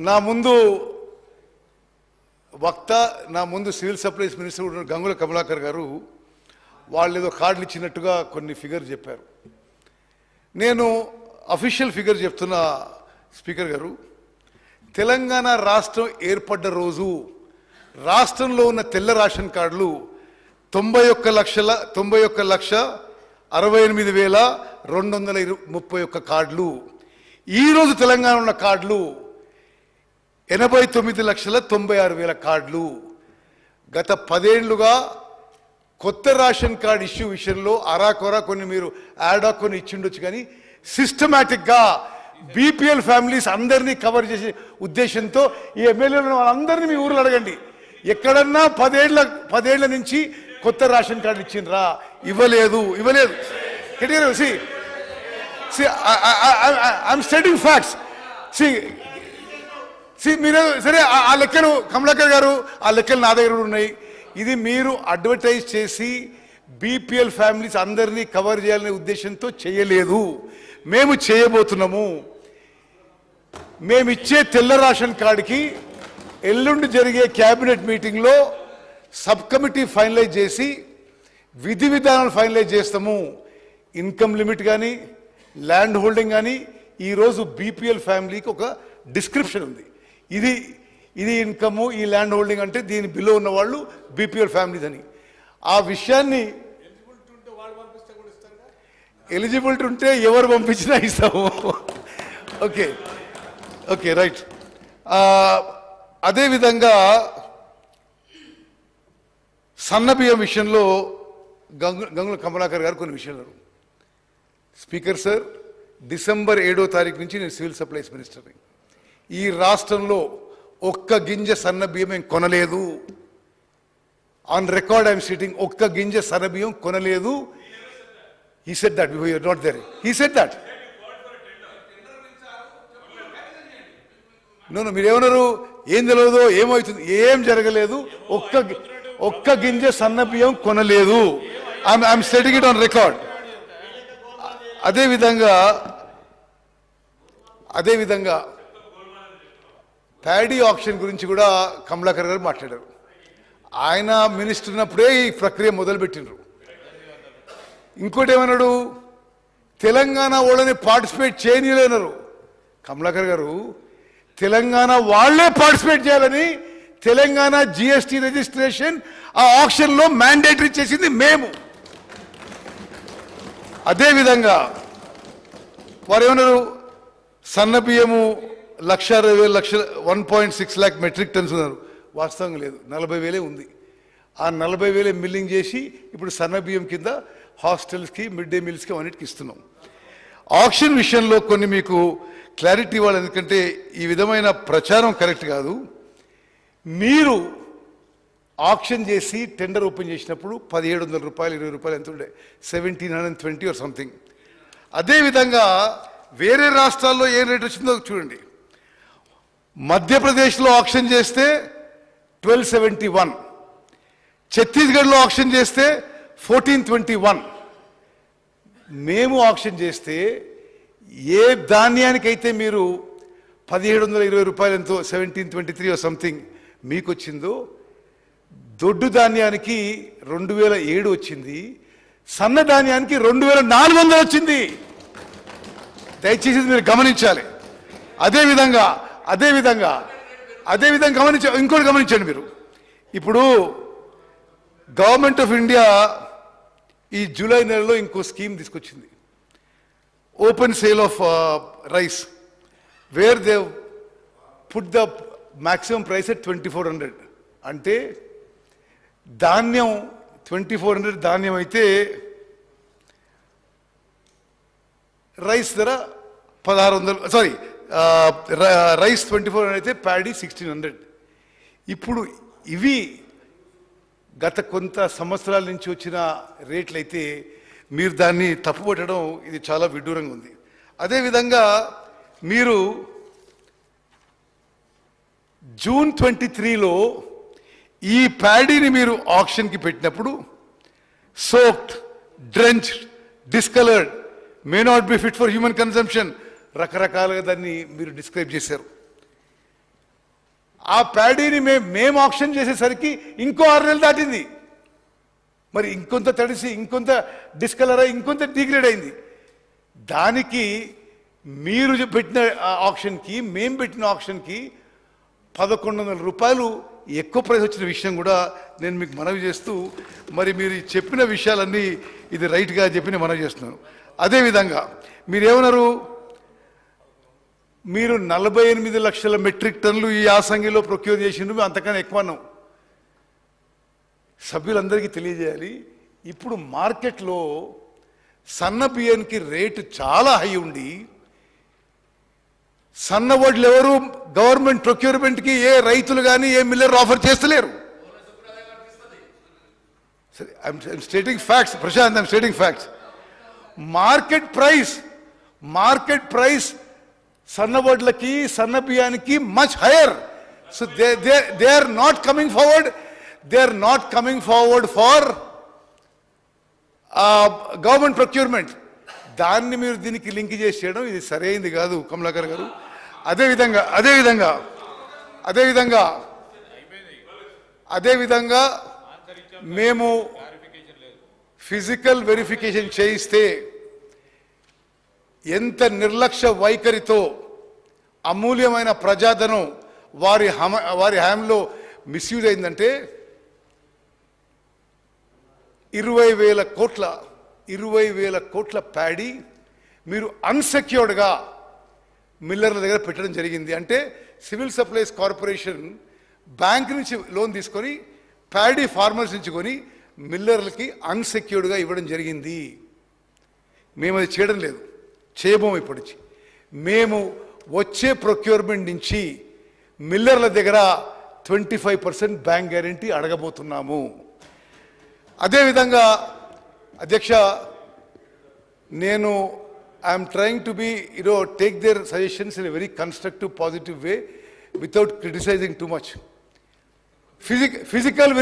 నా ముందు వక్త, నా ముందు civil supplies minister Gangula Kamalakar గారు వాళ్ళు ఏదో కార్డులు ఇచ్చినట్టుగా కొన్ని ఫిగర్ చెప్పారు. నేను అఫీషియల్ ఫిగర్ చెప్తున్న స్పీకర్ గారు, తెలంగాణ రాష్ట్రం ఏర్పడ్డ రోజు రాష్ట్రంలో ఉన్న తెల్ల రేషన్ కార్డులు 91,68,231 కార్డులు. ఈరోజు తెలంగాణ ఉన్న కార్డులు 89,96,000 కార్డులు. గత 10 ఏళ్లుగా కొత్త రేషన్ కార్డు ఇష్యూ విషయంలో అరాకొరా కొన్ని మీరు యాడాక్ కొన్ని ఇచ్చిండొచ్చు, కానీ సిస్టమేటిక్గా బీపీఎల్ ఫ్యామిలీస్ అందరినీ కవర్ చేసే ఉద్దేశంతో ఈ ఎమ్మెల్యేలు వాళ్ళందరినీ మీ ఊర్లో అడగండి, ఎక్కడన్నా 10 ఏళ్ల నుంచి కొత్త రేషన్ కార్డు ఇచ్చిండ్రా? ఇవ్వలేదు. I'm stating facts. మీరు సరే ఆ లెక్కలు కమలాకర్ గారు, ఆ లెక్కలు నా దగ్గర ఉన్నాయి. ఇది మీరు అడ్వర్టైజ్ చేసి బీపీఎల్ ఫ్యామిలీస్ అందరినీ కవర్ చేయాలనే ఉద్దేశంతో చేయలేదు. మేము చేయబోతున్నాము. మేమిచ్చే తెల్ల రేషన్ కార్డుకి ఎల్లుండి జరిగే క్యాబినెట్ మీటింగ్లో సబ్ కమిటీ ఫైనలైజ్ చేసి విధి విధానాలు ఫైనలైజ్ చేస్తాము. ఇన్కమ్ లిమిట్ కానీ ల్యాండ్ హోల్డింగ్ కానీ ఈరోజు బీపీఎల్ ఫ్యామిలీకి ఒక డిస్క్రిప్షన్ ఉంది. ఇది ఇన్కము, ఈ ల్యాండ్ హోల్డింగ్ అంటే దీని బిలో ఉన్న వాళ్ళు బీపీఎల్ ఫ్యామిలీస్ అని. ఆ విషయాన్ని ఎలిజిబిలిటీ ఉంటే ఎవరు పంపించినా ఇస్తాము. Okay right. అదేవిధంగా సన్నబియ్యం విషయంలో గంగుల కమలాకర్ గారు కొన్ని విషయాలు. స్పీకర్ సార్, డిసెంబర్ 7వ తారీఖు నుంచి నేను సివిల్ సప్లైస్ మినిస్టర్ని. ఈ రాష్ట్రంలో ఒక్క గింజ సన్న బియ్యం ఏం కొనలేదు. ఆన్ రికార్డ్ ఐఎమ్ సిటింగ్, ఒక్క గింజ సన్న బియ్యం కొనలేదు. He said that, we were not there. He said that. No, మీరేమన్నారు? ఏం తెలియదు, ఏమవుతుంది, ఏం జరగలేదు, ఒక్క గింజ సన్న బియ్యం కొనలేదు. I'm setting it on record. అదేవిధంగా ప్యాడీ ఆప్షన్ గురించి కూడా కమలాకర్ గారు మాట్లాడారు. ఆయన మినిస్టర్ ఉన్నప్పుడే ఈ ప్రక్రియ మొదలుపెట్టినారు. ఇంకోటి ఏమన్నాడు, తెలంగాణ వాళ్ళని పార్టిసిపేట్ చేయనిలేనరు. కమలాకర్ గారు, తెలంగాణ వాళ్లే పార్టిసిపేట్ చేయాలని తెలంగాణ జిఎస్టీ రిజిస్ట్రేషన్ ఆ ఆప్షన్లో మ్యాండేటరీ చేసింది మేము. అదేవిధంగా వారు ఏమన్నారు, సన్న బియ్యము 1.6 lakh మెట్రిక్ టన్స్ ఉన్నారు. వాస్తవంగా లేదు, 40,000 ఉంది. ఆ 40,000 మిల్లింగ్ చేసి ఇప్పుడు సన్న బియ్యం కింద హాస్టల్స్కి, మిడ్ డే మీల్స్కి అన్నిటికి ఇస్తున్నాం. ఆప్షన్ విషయంలో కొన్ని మీకు క్లారిటీ ఇవ్వాలి, ఎందుకంటే ఈ విధమైన ప్రచారం కరెక్ట్ కాదు. మీరు ఆప్షన్ చేసి టెండర్ ఓపెన్ చేసినప్పుడు 1,700 రూపాయలు, 20 రూపాయలు ఎంత ఉండే, 1,720 ఆర్ సంథింగ్. అదేవిధంగా వేరే రాష్ట్రాల్లో ఏ రేట్ వచ్చిందో చూడండి. మధ్యప్రదేశ్లో ఆప్షన్ చేస్తే 1,271, ఛత్తీస్గఢ్లో ఆప్షన్ చేస్తే 1,421. మేము ఆప్షన్ చేస్తే ఏ ధాన్యానికైతే మీరు 1,720 రూపాయలు ఎంతో 1,723 సంథింగ్ మీకు వచ్చిందో, దొడ్డు ధాన్యానికి 2,007 వచ్చింది, సన్న ధాన్యానికి 2,400 వచ్చింది. దయచేసి మీరు గమనించాలి. అదేవిధంగా ఇంకోటి గమనించండి మీరు. ఇప్పుడు గవర్నమెంట్ ఆఫ్ ఇండియా ఈ జూలై నెలలో ఇంకో స్కీమ్ తీసుకొచ్చింది, open sale of rice, where they put the maximum price at 2,400. అంటే ధాన్యం 2,400 ధాన్యం అయితే రైస్ ధర 1,600, సారీ రైస్ 2,400 అయితే ప్యాడీ 1,600. ఇప్పుడు ఇవి గత కొంత సంవత్సరాల నుంచి వచ్చిన రేట్లు అయితే మీరు దాన్ని తప్పుపట్టడం ఇది చాలా విడ్డూరంగా ఉంది. అదేవిధంగా మీరు జూన్ 23లో ఈ ప్యాడీని మీరు ఆప్షన్కి పెట్టినప్పుడు soaked, drenched, discoloured, may not be fit for human consumption, రకరకాలుగా దాన్ని మీరు డిస్క్రైబ్ చేశారు. ఆ ప్యాడీని మేము ఆక్షన్ చేసేసరికి ఇంకో 6 నెలలు దాటింది. మరి ఇంకొంత తడిసి, ఇంకొంత డిస్కలర్ అయి, ఇంకొంత డిగ్రేడ్ అయింది. దానికి మీరు పెట్టిన ఆప్షన్కి, మేము పెట్టిన ఆప్షన్కి 1100 రూపాయలు ఎక్కువ ప్రైస్ వచ్చిన విషయం కూడా నేను మీకు మనవి చేస్తూ, మరి మీరు చెప్పిన విషయాలన్నీ ఇది రైట్గా చెప్పి మనవి చేస్తున్నాను. అదేవిధంగా మీరేమన్నారు, మీరు 48 లక్షల మెట్రిక్ టన్నులు ఈ యాసంగిలో ప్రొక్యూర్ చేసిండ్రు, అంతకన్నా ఎక్కువ అన్నాం. సభ్యులందరికీ తెలియజేయాలి, ఇప్పుడు మార్కెట్లో సన్న బియ్యానికి రేటు చాలా హై ఉండి సన్న వడ్లు ఎవరు గవర్నమెంట్ ప్రొక్యూర్మెంట్కి ఏ రైతులు కానీ ఏ మిల్లర్ ఆఫర్ చేస్తలేరు. I'm stating facts Prashant, I'm stating facts. Market price సన్న వడ్లకి సన్న బియ్యానికి much higher. So they are not coming forward. They are not coming forward for government procurement. దాన్ని మీరు దీనికి లింక్ చేసి చేయడం ఇది సరైనది కాదు కమలాకర్ గారు. అదేవిధంగా మేము ఫిజికల్ వెరిఫికేషన్ చేయిస్తే ఎంత నిర్లక్ష్య వైఖరితో అమూల్యమైన ప్రజాధనం వారి హ్యాండ్లో మిస్యూజ్ అయిందంటే 20,000 కోట్ల ప్యాడీ మీరు అన్సెక్యూర్డ్గా మిల్లర్ల దగ్గర పెట్టడం జరిగింది. అంటే సివిల్ సప్లైస్ కార్పొరేషన్ బ్యాంక్ నుంచి లోన్ తీసుకొని ప్యాడీ ఫార్మర్స్ నుంచి కొని మిల్లర్లకి అన్సెక్యూర్డ్గా ఇవ్వడం జరిగింది. మేము అది చేయడం లేదు, చేయబోము. ఇప్పటికి మేము వచ్చే ప్రొక్యూర్మెంట్ నుంచి మిల్లర్ల దగ్గర 25% బ్యాంక్ గ్యారెంటీ అడగబోతున్నాము. అదేవిధంగా అధ్యక్ష, నేను I'm trying to be take their suggestions in a very constructive positive way without criticising too much. Physical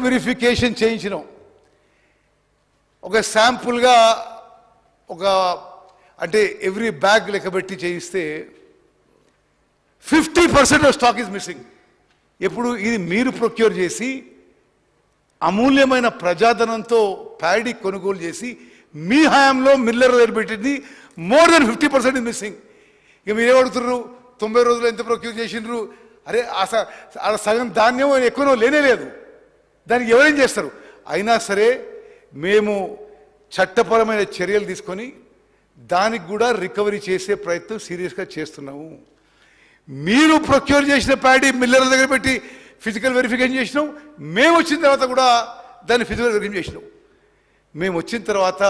verification చేయించినాం. ఒక శాంపుల్గా అంటే ఎవ్రీ బ్యాగ్ లెక్కబెట్టి చేయిస్తే 50% ఆఫ్ స్టాక్ ఈజ్ మిస్సింగ్. ఎప్పుడు ఇది మీరు ప్రొక్యూర్ చేసి అమూల్యమైన ప్రజాధనంతో ప్యాడీ కొనుగోలు చేసి మీ హయాంలో మిల్లర్ దగ్గర పెట్టింది మోర్ దెన్ 50% ఇస్ మిస్సింగ్. ఇక మీరేమడుతున్నారు, 90 రోజులు ఎంత ప్రొక్యూర్ చేసిండ్రు? అరే సగం ధాన్యం ఎక్కువనో లేనేలేదు, దానికి ఎవరేం చేస్తారు? అయినా సరే మేము చట్టపరమైన చర్యలు తీసుకొని దానికి కూడా రికవరీ చేసే ప్రయత్నం సీరియస్గా చేస్తున్నాము. మీరు ప్రొక్యూర్ చేసిన ప్యాడీ మిల్లర్ల దగ్గర పెట్టి ఫిజికల్ వెరిఫికేషన్ చేసినాం. మేము వచ్చిన తర్వాత కూడా దాన్ని ఫిజికల్ వెరిఫికేషన్ చేసినాం. మేము వచ్చిన తర్వాత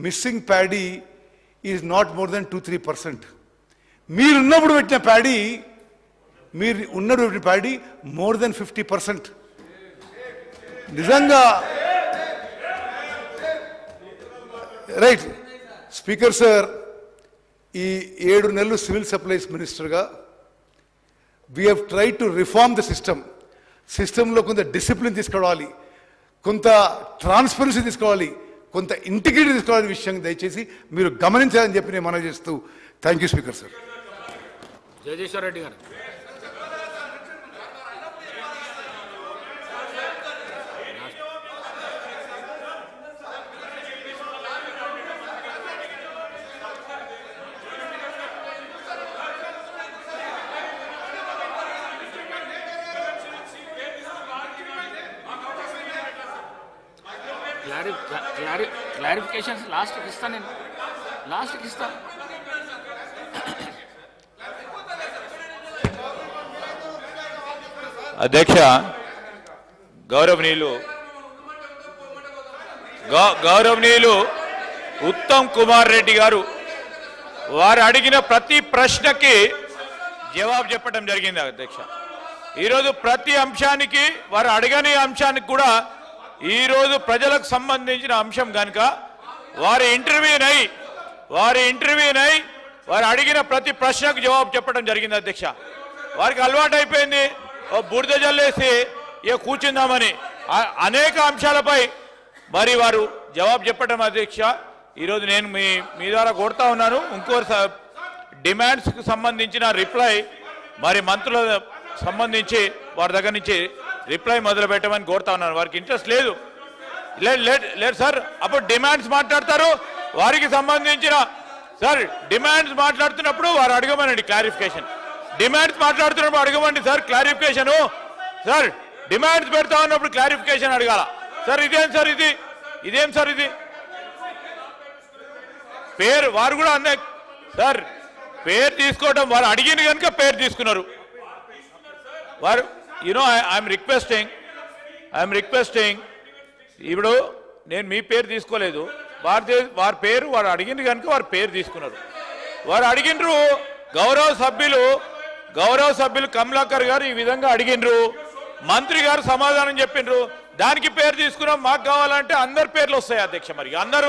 missing paddy is not more than 2-3%. మీరున్నప్పుడు పెట్టిన ప్యాడీ మోర్ దెన్ 50%. నిజంగా రైట్ స్పీకర్ సార్, ఈ 7 నెలలు సివిల్ సప్లైస్ మినిస్టర్గా we have try to reform the సిస్టంలో కొంత డిసిప్లిన్ తీసుకురావాలి, కొంత ట్రాన్స్పరెన్సీ తీసుకోవాలి, కొంత ఇంటిగ్రిటీ తీసుకోవాలనే విషయాన్ని దయచేసి మీరు గమనించాలని చెప్పి నేను మనవి చేస్తూ thank you speaker sir. Jayajeshwar Reddy గారు. క్లారిఫికేషన్స్ లాస్ట్కి ఇస్తాను, నేను లాస్ట్కి ఇస్తాను. అధ్యక్ష, గౌరవనీయులు ఉత్తమ్ కుమార్ రెడ్డి గారు వారు అడిగిన ప్రతి ప్రశ్నకి జవాబు చెప్పడం జరిగింది. అధ్యక్ష, ఈరోజు ప్రతి అంశానికి వారు అడగని అంశానికి కూడా ఈరోజు ప్రజలకు సంబంధించిన అంశం కనుక వారి ఇంటర్వ్యూనై వారు అడిగిన ప్రతి ప్రశ్నకు జవాబు చెప్పడం జరిగింది. అధ్యక్ష, వారికి అలవాటు అయిపోయింది బురద జల్లేసి ఇక కూర్చుందామని అనేక అంశాలపై మరి వారు జవాబు చెప్పడం. అధ్యక్ష, ఈరోజు నేను మీ ద్వారా కోరుతా ఉన్నాను, ఇంకో డిమాండ్స్కి సంబంధించిన రిప్లై మరి మంత్రుల సంబంధించి వారి దగ్గర నుంచి రిప్లై మొదలు పెట్టమని కోరుతా ఉన్నాను. వారికి ఇంట్రెస్ట్ లేదు లేదు సార్. అప్పుడు డిమాండ్స్ మాట్లాడతారు, వారికి సంబంధించిన సార్ డిమాండ్స్ మాట్లాడుతున్నప్పుడు వారు అడగమనండి క్లారిఫికేషన్. డిమాండ్స్ మాట్లాడుతున్నప్పుడు అడగమండి సార్ క్లారిఫికేషను. సార్ డిమాండ్స్ పెడతా ఉన్నప్పుడు క్లారిఫికేషన్ అడగాల సార్. ఇదేం సార్ ఇదేం సార్ ఇది పేరు వారు కూడా అన్న సార్ పేరు తీసుకోవడం వారు అడిగింది కనుక పేరు తీసుకున్నారు వారు. ఐఎమ్ రిక్వెస్టింగ్ ఇప్పుడు నేను మీ పేరు తీసుకోలేదు, వారి పేరు వారు అడిగింది కనుక వారి పేరు తీసుకున్నారు. వారు అడిగినరు గౌరవ సభ్యులు కమలాకర్ గారు ఈ విధంగా అడిగినరు, మంత్రి గారు సమాధానం చెప్పిండ్రు, దానికి పేరు తీసుకున్నాం. మాకు కావాలంటే అందరి పేర్లు వస్తాయి అధ్యక్ష. మరి అందరూ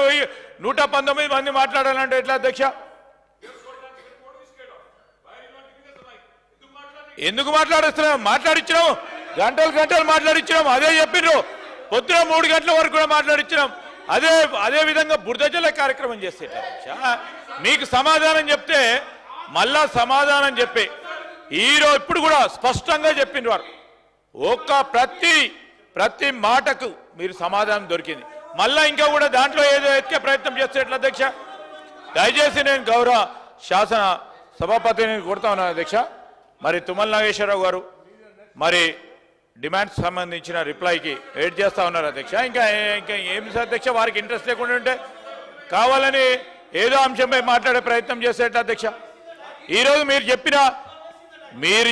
119 మంది మాట్లాడాలంటే ఎట్లా అధ్యక్ష? ఎందుకు మాట్లాడిచ్చినాం గంటలు మాట్లాడిచ్చినాం. అదే చెప్పిండ్రు, పొద్దున 3 గంటల వరకు కూడా మాట్లాడిచ్చినాం. అదే విధంగా బురద జల్లే కార్యక్రమం చేస్తే మీకు సమాధానం చెప్తే మళ్ళా సమాధానం చెప్పి ఇప్పుడు కూడా స్పష్టంగా చెప్పిండ్రు వారు. ప్రతి మాటకు మీరు సమాధానం దొరికింది. మళ్ళా ఇంకా కూడా దాంట్లో ఏదో ఎత్తికే ప్రయత్నం చేస్తే ఎట్లా అధ్యక్ష? దయచేసి నేను గౌరవ శాసన సభాపతిని కోరుతా ఉన్నాను అధ్యక్ష. మరి తుమ్మల నాగేశ్వరరావు గారు మరి డిమాండ్స్ సంబంధించిన రిప్లైకి వెయిట్ చేస్తా ఉన్నారు అధ్యక్ష. ఇంకా ఏమి అధ్యక్ష? వారికి ఇంట్రెస్ట్ లేకుండా ఉంటే కావాలని ఏదో అంశంపై మాట్లాడే ప్రయత్నం చేసేట అధ్యక్ష. ఈరోజు మీరు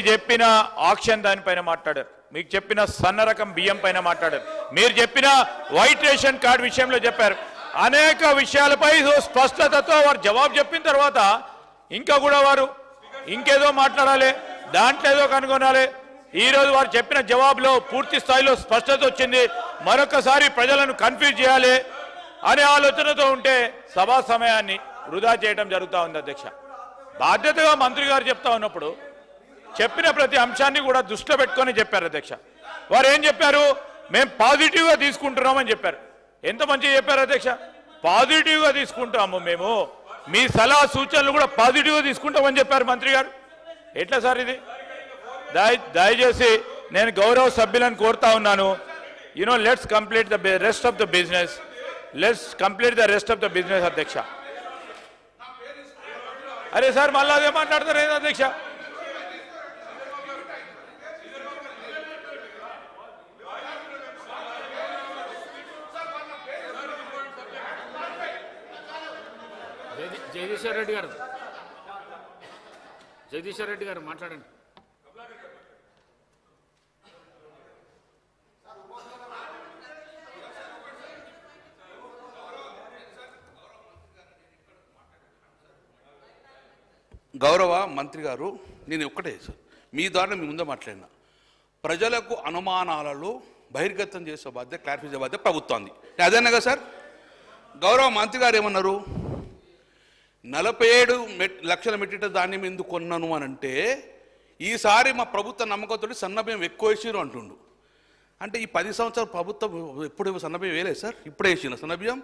చెప్పిన ఆక్షన్ దానిపైన మాట్లాడారు, మీకు చెప్పిన సన్న రకం బియ్యం పైన మాట్లాడారు, మీరు చెప్పిన వైట్ రేషన్ కార్డు విషయంలో చెప్పారు. అనేక విషయాలపై స్పష్టతతో వారు జవాబు చెప్పిన తర్వాత ఇంకా కూడా వారు ఇంకేదో మాట్లాడాలి, దాంట్లో ఏదో కనుగొనాలి. ఈరోజు వారు చెప్పిన జవాబులో పూర్తి స్థాయిలో స్పష్టత వచ్చింది. మరొకసారి ప్రజలను కన్ఫ్యూజ్ చేయాలి అనే ఆలోచనతో ఉంటే సభా సమయాన్ని వృధా చేయడం జరుగుతూ ఉంది అధ్యక్ష. బాధ్యతగా మంత్రి గారు చెప్తా ఉన్నప్పుడు చెప్పిన ప్రతి అంశాన్ని కూడా దృష్టిలో పెట్టుకొని చెప్పారు అధ్యక్ష. వారు ఏం చెప్పారు? మేము పాజిటివ్గా తీసుకుంటున్నామని చెప్పారు. ఎంత మంచిగా చెప్పారు అధ్యక్ష. పాజిటివ్గా తీసుకుంటాము, మేము మీ సలహా సూచనలు కూడా పాజిటివ్గా తీసుకుంటామని చెప్పారు మంత్రి గారు. ఎట్లా సార్ ఇది? దయచేసి నేను గౌరవ సభ్యులను కోరుతా ఉన్నాను, let's complete the rest of the business అధ్యక్ష. అరే సార్ మళ్ళీ అదే మాట్లాడతారు ఏదో అధ్యక్ష. జగదీశ్వర్ రెడ్డి గారు మాట్లాడండి. గౌరవ మంత్రి గారు, నేను ఒక్కటే సార్ మీ ద్వారా మీ ముందే మాట్లాడినా, ప్రజలకు అనుమానాలలో బహిర్గతం చేసే బాధ్యత, క్లారిఫై చేసే బాధ్యత ప్రభుత్వాన్ని. అదేనా కదా సార్? గౌరవ మంత్రి గారు ఏమన్నారు? 47 లక్షల మెట్రిక్ ధాన్యం ఎందుకు కొన్నాను అని అంటే, ఈసారి మా ప్రభుత్వ నమ్మకంతో సన్నబియ్యం ఎక్కువ వేసిరు అంటుండు. అంటే ఈ 10 సంవత్సరాలు ప్రభుత్వం ఎప్పుడు సన్నబియ్యం వేయలేదు సార్, ఇప్పుడే వేసిన సన్నబియ్యం.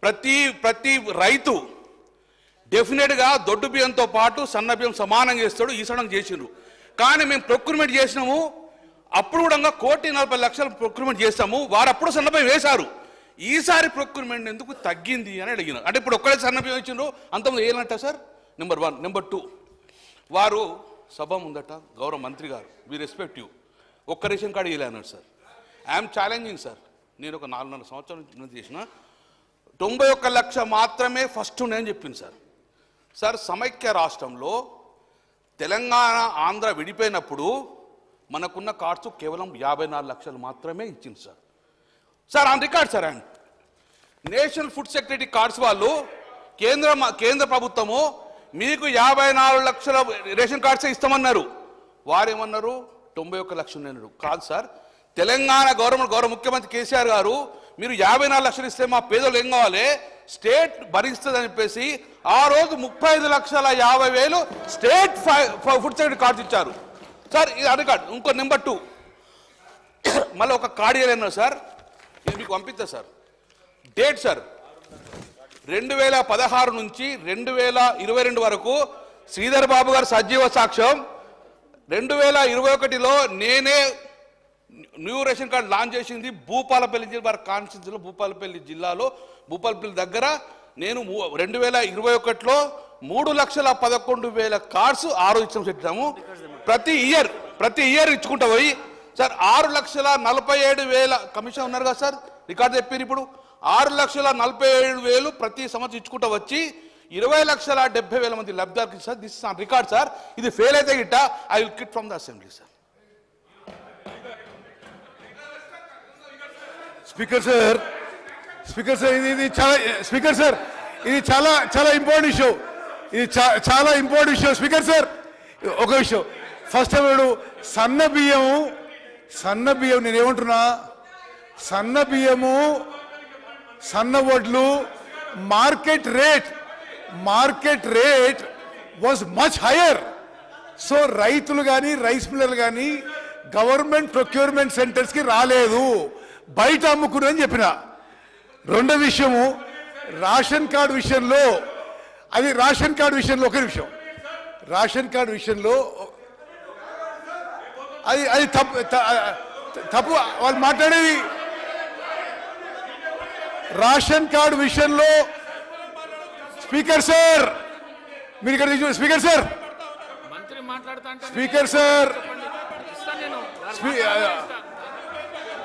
ప్రతి రైతు డెఫినెట్గా దొడ్డు బియ్యంతో పాటు సన్న బియ్యం సమానంగా చేస్తాడు, ఈసడం చేసిండ్రు. కానీ మేము ప్రొక్యూర్మెంట్ చేసినాము, అప్పుడు కూడా 1,40,00,000 ప్రొక్యూర్మెంట్ చేస్తాము, వారు అప్పుడు సన్న బియ్యం వేశారు. ఈసారి ప్రొక్యూర్మెంట్ ఎందుకు తగ్గింది అని అడిగిన. అంటే ఇప్పుడు ఒక్కడే సన్న బియ్యం ఇచ్చిండ్రు, అంతకుముందు ఏనంట సార్? నెంబర్ 1. నెంబర్ 2, వారు సభ ముందట గౌరవ మంత్రి గారు, వి రెస్పెక్ట్ యూ, ఒక్క రేషన్ కార్డు ఇవ్వలే అన్నాడు సార్. ఐఎమ్ ఛాలెంజింగ్ సార్, నేను ఒక 4 సంవత్సరాల నుంచి చేసిన 91 లక్ష మాత్రమే ఫస్ట్ నేను చెప్పింది సార్. సార్ సమైక్య రాష్ట్రంలో తెలంగాణ ఆంధ్ర విడిపోయినప్పుడు మనకున్న కార్డ్స్ కేవలం 54 లక్షలు మాత్రమే ఇచ్చింది sir. Sir on record sir, and national food security cards వాళ్ళు కేంద్ర ప్రభుత్వము మీకు 54 లక్షల రేషన్ కార్డ్సే ఇస్తామన్నారు, వారేమన్నారు 91 లక్షలు అన్నారు. కాదు సార్, తెలంగాణ గౌరవ ముఖ్యమంత్రి కేసీఆర్ గారు మీరు 54 లక్షలు ఇస్తే మా పేదలు ఏం కావాలి, స్టేట్ భరిస్తుందని చెప్పేసి ఆ రోజు 35,50,000 స్టేట్ ఫుడ్ సెక్యూరిటీ కార్డ్స్ ఇచ్చారు సార్. ఇది రికార్డ్. ఇంకో నెంబర్ 2, మళ్ళీ ఒక కార్డు ఇవ్వలేను సార్, ఇది మీకు పంపిస్తా సార్. డేట్ సార్ 2016 నుంచి 2022 వరకు శ్రీధర్ బాబు గారు సజీవ సాక్ష్యం, 2021లో నేనే న్యూ రేషన్ కార్డు లాంచ్ చేసింది భూపాలపల్లి జిల్లా కాన్స్టిట్యూన్సీలో, భూపాలపల్లి జిల్లాలో, భూపాలపల్లి దగ్గర. నేను 2021లో 3,11,000 కార్డ్స్ ఆ రోజు ఇచ్చాము. ప్రతి ఇయర్ ఇచ్చుకుంటా పోయి సార్ 6,47,000 కమిషన్ ఉన్నారు కదా సార్, రికార్డు చెప్పారు. ఇప్పుడు 6,47,000 ప్రతి సంవత్సరం ఇచ్చుకుంటా వచ్చి 20,70,000 మంది లబ్ధిదారులు సార్. This record sir. ఇది ఫెయిల్ అయితే గిట్ట I will quit from the assembly sir. Speaker sir ఇది చాలా ఇంపార్టెంట్ ఇష్యూ. ఇది చాలా ఇంపార్టెంట్ ఇష్యూ. స్పీకర్ సార్ ఒక విషయం, ఫస్ట్ అప్పుడు సన్న బియ్యం నేనేమంటున్నా, సన్న బియ్యము, సన్న వడ్లు market rate was much higher. So రైతులు కానీ రైస్ మిల్లర్లు కానీ గవర్నమెంట్ ప్రొక్యూర్మెంట్ సెంటర్స్కి రాలేదు, బయట అమ్ముకుని చెప్పిన. రెండో విషయము రేషన్ కార్డు విషయంలో ఒక నిమిషం, రేషన్ కార్డు విషయంలో అది తప్పు వాళ్ళు మాట్లాడేది. రేషన్ కార్డు విషయంలో స్పీకర్ సార్ మీరు ఇక్కడ స్పీకర్ సార్ మంత్రి మాట్లాడుతా స్పీకర్ సార్ నేను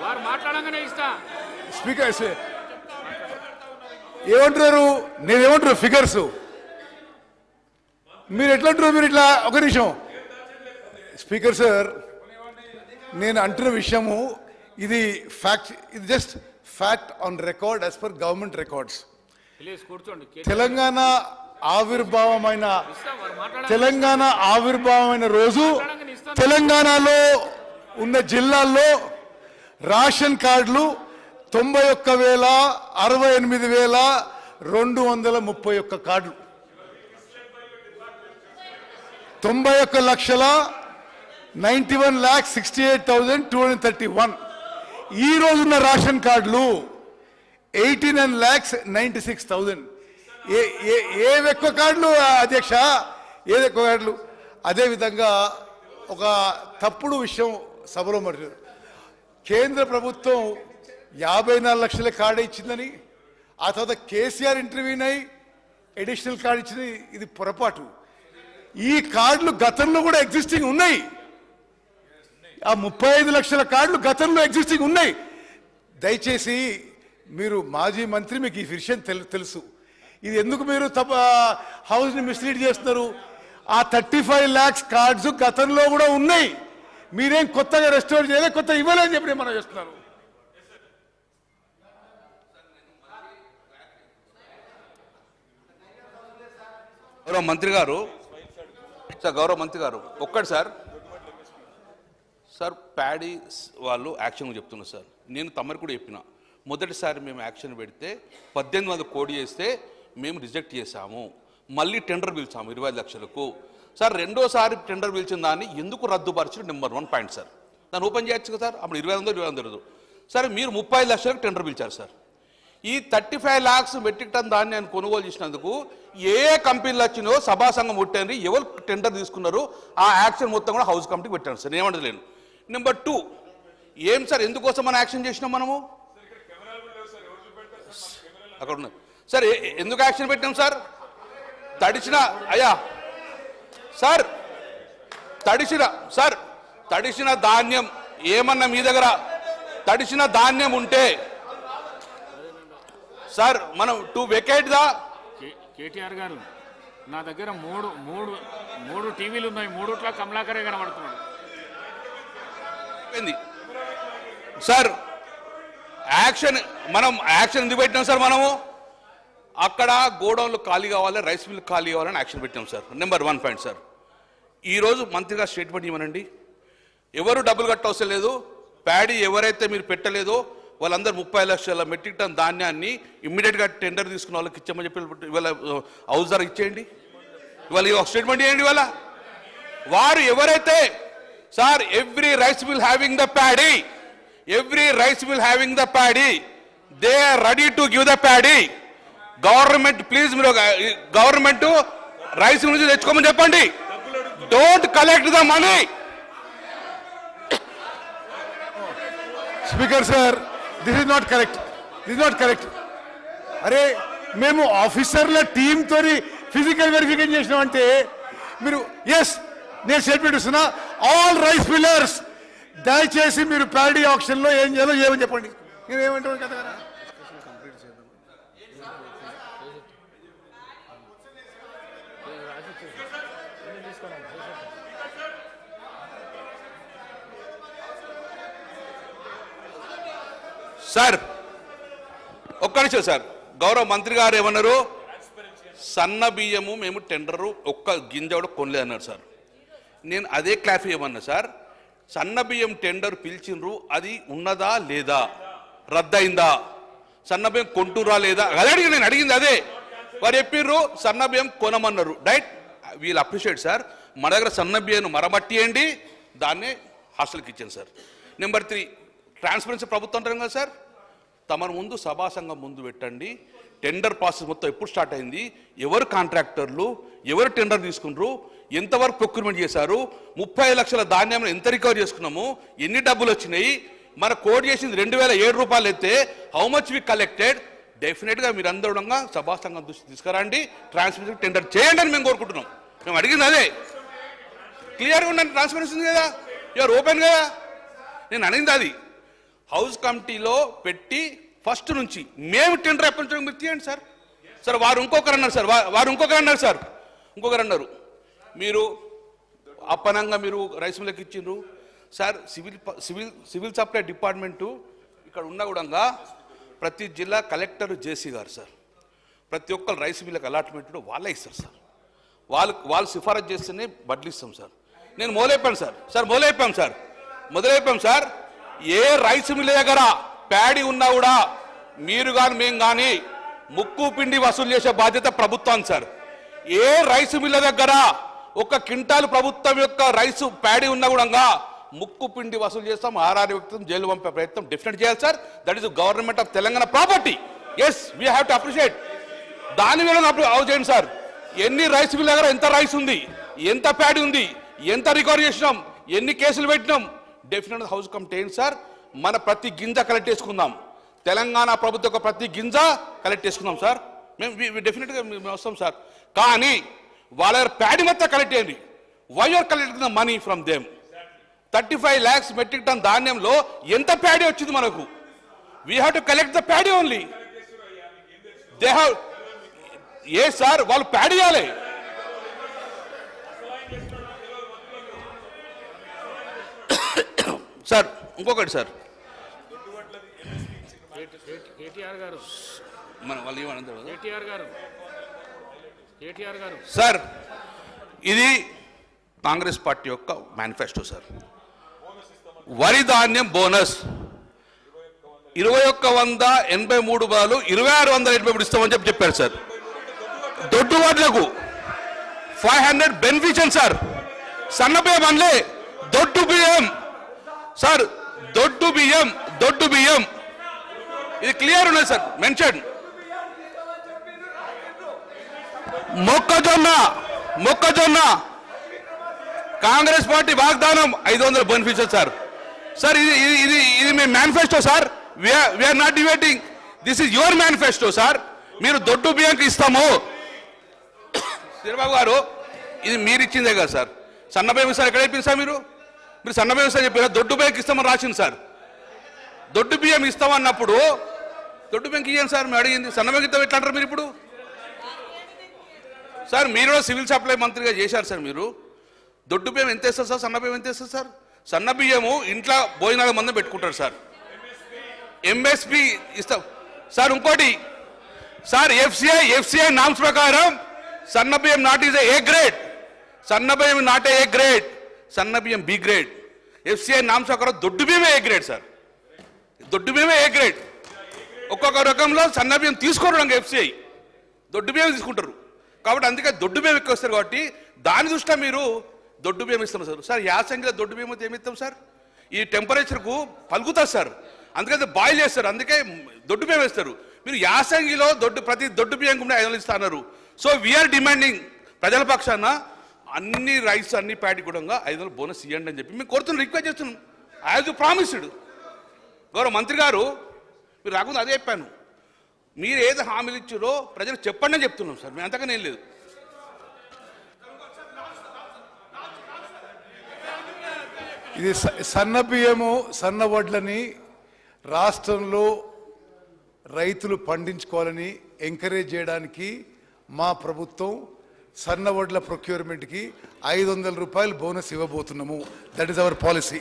వారు మాట్లాడంగానే ఇస్తా. స్పీకర్ ఏమంటున్నారు, నేనేమంటున్నారు ఫిగర్స్, మీరు ఎట్లా అంటున్నారు, మీరు ఇట్లా ఒక నిమిషం. స్పీకర్ సార్ నేను అంటున్న విషయము ఇది ఫ్యాక్ట్, ఇది just fact on record as per government records. Please కూర్చోండి. తెలంగాణ ఆవిర్భావమైన రోజు తెలంగాణలో ఉన్న జిల్లాల్లో రేషన్ కార్డులు 91,68,231 కార్డులు, 91,91,68,231. ఈ రోజున్న రేషన్ కార్డులు 89,96,000. ఏవి ఎక్కువ కార్డులు అధ్యక్ష, ఏది ఎక్కువ కార్డులు? అదేవిధంగా ఒక తప్పుడు విషయం సభలో మరి కేంద్ర ప్రభుత్వం 54 లక్షల కార్డు ఇచ్చిందని, ఆ తర్వాత కేసీఆర్ ఇంటర్వ్యూన్ అయి అడిషనల్ కార్డు ఇచ్చింది. ఇది పొరపాటు. ఈ కార్డులు గతంలో కూడా ఎగ్జిస్టింగ్ ఉన్నాయి. ఆ 35 లక్షల కార్డులు గతంలో ఎగ్జిస్టింగ్ ఉన్నాయి. దయచేసి మీరు మాజీ మంత్రి, మీకు ఈ విషయం తెలుసు. ఇది ఎందుకు మీరు హౌస్ని మిస్లీడ్ చేస్తున్నారు? ఆ 35 lakhs కార్డ్స్ గతంలో కూడా ఉన్నాయి. మీరేం కొత్తగా రెస్టోర్ చేయలేదు, కొత్త ఇవ్వలేని చెప్పి మనం చేస్తున్నారు. గౌరవ మంత్రి గారు ఒక్కటి సార్ ప్యాడీ వాళ్ళు యాక్షన్ చెప్తున్నారు సార్. నేను తమరు కూడా చెప్పిన, మొదటిసారి మేము యాక్షన్ పెడితే 18,000 కోడి చేస్తే మేము రిజెక్ట్ చేశాము, మళ్ళీ టెండర్ పిలిచాము 25 లక్షలకు. సార్ రెండోసారి టెండర్ పిలిచిన దాన్ని ఎందుకు రద్దుపరచడం నెంబర్ 1 పాయింట్ సార్. దాన్ని ఓపెన్ చేయొచ్చు కదా సార్. అప్పుడు 25,000 సరే, మీరు 35 లక్షలకు టెండర్ పిలిచారు సార్. ఈ 35 lakhs మెట్రిక్ టన్ దాన్ని నేను కొనుగోలు చేసినందుకు ఏ కంపెనీలు వచ్చినో సభా సంఘం ముట్టండి, ఎవరు టెండర్ తీసుకున్నారు ఆ యాక్షన్ మొత్తం కూడా హౌస్ కమిటీకి పెట్టాను సార్. నేనేమంటలేను. నెంబర్ 2, ఏం సార్ ఎందుకోసం మనం యాక్షన్ చేసినాం మనము? అక్కడ ఉన్నది సార్. ఎందుకు యాక్షన్ పెట్టాం సార్? తడిసిన ధాన్యం ఏమన్నా మీ దగ్గర తడిసిన ధాన్యం ఉంటే సార్ మనం టు వెకేట్ దా. కేటీఆర్ గారు, నా దగ్గర మూడు టీవీలు ఉన్నాయి, 3 కమలాకరే కనబడుతున్నాడు సార్. మనం యాక్షన్ ఎందుకు పెట్టినాం సార్? మనము అక్కడ గోడౌన్లు ఖాళీ కావాలి, రైస్ మిల్ ఖాళీ కావాలని యాక్షన్ పెట్టాం సార్. Number 1 point sir. ఈరోజు మంత్రిగా స్టేట్మెంట్ ఇవ్వనండి, ఎవరు డబ్బులు కట్టవసరం లేదు. ప్యాడీ ఎవరైతే మీరు పెట్టలేదో వాళ్ళందరూ 30 లక్షల మెట్రిక్ టన్ ధాన్యాన్ని ఇమ్మీడియట్గా టెండర్ తీసుకున్న వాళ్ళకి ఇచ్చామని చెప్పి ఇవాళ హౌస్ ధర ఇచ్చేయండి. ఇవాళ స్టేట్మెంట్ చేయండి. ఇవాళ వారు ఎవరైతే sir every rice mill having the paddy they are ready to give the paddy. Government please మీరు గవర్నమెంట్ రైస్ మిల్ నుంచి తెచ్చుకోమని చెప్పండి. Don't collect the money. Speaker sir, this is not correct. అరే మేము ఆఫీసర్ల టీంతో ఫిజికల్ వెరిఫికేషన్ చేసినామంటే మీరు ఎస్ నేను స్టేట్మెంట్ ఇస్తున్నా. ఆల్ రైస్ మిల్లర్స్ దయచేసి మీరు ప్యాడీ ఆప్షన్లో ఏం చేయాలో ఏమని చెప్పండి. నేను ఏమంటాను కదా. సార్ ఒక్క నిమిషం సార్, గౌరవ మంత్రి గారు ఏమన్నారు, సన్న బియ్యము మేము టెండరు ఒక్క గింజ కూడా కొనలేదు అన్నారు సార్. నేను అదే క్లారిఫై ఏమన్నా సార్, సన్న బియ్యం టెండర్ పిలిచిండ్రు, అది ఉన్నదా లేదా, రద్దయిందా, సన్న బియ్యం కొంటురా లేదా అదే అడిగి నేను అడిగింది అదే. వారు చెప్పిర్రు సన్న బియ్యం కొనమన్నారు. రైట్, వీళ్ళు అప్రిషియేట్ సార్. మన దగ్గర సన్న బియ్యం మరమట్టియండి, దాన్నే హాస్టల్కి ఇచ్చాను సార్. నెంబర్ 3 ట్రాన్స్పరెన్సీ ప్రభుత్వం అంటారు కదా సార్, తమను ముందు సభా సంఘం ముందు పెట్టండి. టెండర్ ప్రాసెస్ మొత్తం ఎప్పుడు స్టార్ట్ అయింది, ఎవరు కాంట్రాక్టర్లు, ఎవరు టెండర్ తీసుకున్నారు, ఎంతవరకు ప్రొక్యూర్మెంట్ చేశారు, 30 లక్షల ధాన్యం ఎంత రికవర్ చేసుకున్నాము, ఎన్ని డబ్బులు వచ్చినాయి, మన కోడ్ చేసింది 2007 రూపాయలు అయితే హౌ మచ్ వి కలెక్టెడ్. డెఫినెట్గా మీరు అందరూ సభా సంఘం దృష్టి తీసుకురండి, ట్రాన్స్పరెన్సీ టెండర్ చేయండి అని మేము కోరుకుంటున్నాం. మేము అడిగింది అదే. క్లియర్గా ఉండండి, ట్రాన్స్పరెన్సీ ఉంది కదా, యూఆర్ ఓపెన్ కదా. నేను అనింది అది. హౌస్ కమిటీలో పెట్టి ఫస్ట్ నుంచి మేము టెండర్ అప్పించడం మీరు తీయండి సార్. సార్ వారు ఇంకొకరు అన్నారు మీరు అప్పనంగా మీరు రైస్ మిల్కి ఇచ్చిండ్రు సార్. సివిల్ సప్లై డిపార్ట్మెంటు ఇక్కడ ఉన్న కూడా ప్రతి జిల్లా కలెక్టర్ జేసీ గారు సార్, ప్రతి ఒక్కరు రైస్ మిల్లకు అలాట్మెంట్ వాళ్ళే ఇస్తారు సార్. వాళ్ళు సిఫారసు చేస్తేనే బడ్లు ఇస్తాం సార్. నేను మొదలైపోయాం సార్. ఏ రైస్ మిల్ దగ్గర ప్యాడీ ఉన్నా కూడా మీరు కానీ మేము కానీ ముక్కు పిండి వసూలు చేసే బాధ్యత ప్రభుత్వం సార్. ఏ రైస్ మిల్ల దగ్గర ఒక క్వింటాల్ ప్రభుత్వం యొక్క రైసు ప్యాడీ ఉన్నా కూడా ముక్కు పిండి వసూలు చేస్తాం, ఆర్ఆర్ వ్యక్తం జైలు పంపే ప్రయత్నం డెఫినెట్ చేయాలి సార్. That is government of Telangana property. Yes, we have to appreciate. దాని మీద చేయండి సార్. ఎన్ని రైస్ మిల్ దగ్గర ఎంత రైస్ ఉంది, ఎంత ప్యాడీ ఉంది, ఎంత రికవర్ చేసినాం, ఎన్ని కేసులు పెట్టినాం, డెఫినెట్ హౌస్ కమిటీ ఏంటి సార్. మన ప్రతి గింజ కలెక్ట్ చేసుకుందాం, తెలంగాణ ప్రభుత్వం ప్రతి గింజ కలెక్ట్ చేసుకుందాం సార్. మేము డెఫినెట్గా మేము వస్తాం సార్. కానీ వాళ్ళ ప్యాడీ మొత్తం కలెక్ట్ చేయండి. Why are collecting the money from them? 35 lakhs metric ton ధాన్యంలో ఎంత ప్యాడీ వచ్చింది మనకు? We have to collect the paddy only. They have a sir, వాళ్ళు ప్యాడీ చేయాలి. సార్ ఇంకొకటి సార్, మన వాళ్ళు ఏమన్నారు సార్, ఇది కాంగ్రెస్ పార్టీ యొక్క మేనిఫెస్టో సార్. వరి ధాన్యం బోనస్ 2183 బాలు 2683 ఇస్తామని చెప్పారు సార్. దొడ్డు వాట్లకు 500 బెనిఫిషన్ సార్. సన్న బియ్యం అనలే, దొడ్డు బియ్యం సార్. దొడ్డు బియ్యం ఇది క్లియర్ ఉన్నది సార్. మెన్షన్ మొక్కజొన్న కాంగ్రెస్ పార్టీ వాగ్దానం 500 బెనిఫిషియల్ సార్. సార్ ఇది మీ manifesto sir. We're not debating, this is your manifesto sir. మీరు దొడ్డు బియ్యంకి ఇస్తాము చంద్రబాబు గారు, ఇది మీరు ఇచ్చిందే కదా సార్. సన్న బియ్యం సార్ ఎక్కడ చెప్పింది సార్? మీరు సన్న బియ్యం సార్ చెప్పారు, దొడ్డు బియ్యంకి ఇస్తామని రాసింది సార్. దొడ్డు బియ్యం ఇస్తామన్నప్పుడు దొడ్డు బియ్యంకి ఇవ్వండి సార్. మేము అడిగింది సన్న బియ్యం ఇస్తాం ఎట్లా అంటారు మీరు ఇప్పుడు? సార్ మీరు కూడా సివిల్ సప్లై మంత్రిగా చేశారు సార్. మీరు దొడ్డు బియ్యం ఎంత ఇస్తారు సార్, సన్న బియ్యం ఎంత ఇస్తారు సార్? సన్న బియ్యము ఇంట్లో భోజనాల మందం పెట్టుకుంటారు సార్. ఎంఎస్పి ఇస్తాం సార్. ఇంకోటి సార్, ఎఫ్సిఐ నామ్స్ ప్రకారం సన్న బియ్యం నాట్ ఈజ్ ఏ గ్రేడ్, సన్న బియ్యం నాట్ ఏ గ్రేడ్, సన్న బియ్యం బి గ్రేడ్. ఎఫ్సిఐ నామ్స్ ప్రకారం దొడ్డు బియ్యమే ఏ గ్రేడ్ సార్. దొడ్డు బియ్యమే ఏ గ్రేడ్. ఒక్కొక్క రకంలో సన్న బియ్యం తీసుకోవడం ఎఫ్సిఐ దొడ్డు బియ్యం తీసుకుంటారు. కాబట్టి అందుకే దొడ్డు బియ్యం ఎక్కువ వస్తారు. కాబట్టి దాని దృష్ట్యా మీరు దొడ్డు బియ్యం ఇస్తాం సార్. సార్ యాసంగిలో దొడ్డు బియ్యం అయితే ఏమిస్తాం సార్? ఈ టెంపరేచర్కు పలుకుతుంది సార్, అందుకని బాయిల్ చేస్తారు, అందుకే దొడ్డు బియ్యం వేస్తారు. మీరు యాసంగిలో ప్రతి దొడ్డు బియ్యం కూడా 500 ఇస్తా అన్నారు. సో వీఆర్ డిమాండింగ్ ప్రజల పక్షాన అన్ని రైస్ అన్ని ప్యాడీ కూడా 500 బోనస్ ఇవ్వండి అని చెప్పి మేము కోరుతున్నాం, రిక్వెస్ట్ చేస్తున్నాం. As you promised. గౌరవ మంత్రి గారు మీరు రాకుండా అదే చెప్పాను, మీరు ఏది హామీలు ఇచ్చారో ప్రజలకు చెప్పండి అని చెప్తున్నాం సార్, మేము అంతగా నేను లేదు. ఇది సన్న బియ్యము సన్న వడ్లని రాష్ట్రంలో రైతులు పండించుకోవాలని ఎంకరేజ్ చేయడానికి మా ప్రభుత్వం సన్న వడ్ల ప్రొక్యూర్మెంట్కి 500 రూపాయలు బోనస్ ఇవ్వబోతున్నాము. That is our policy.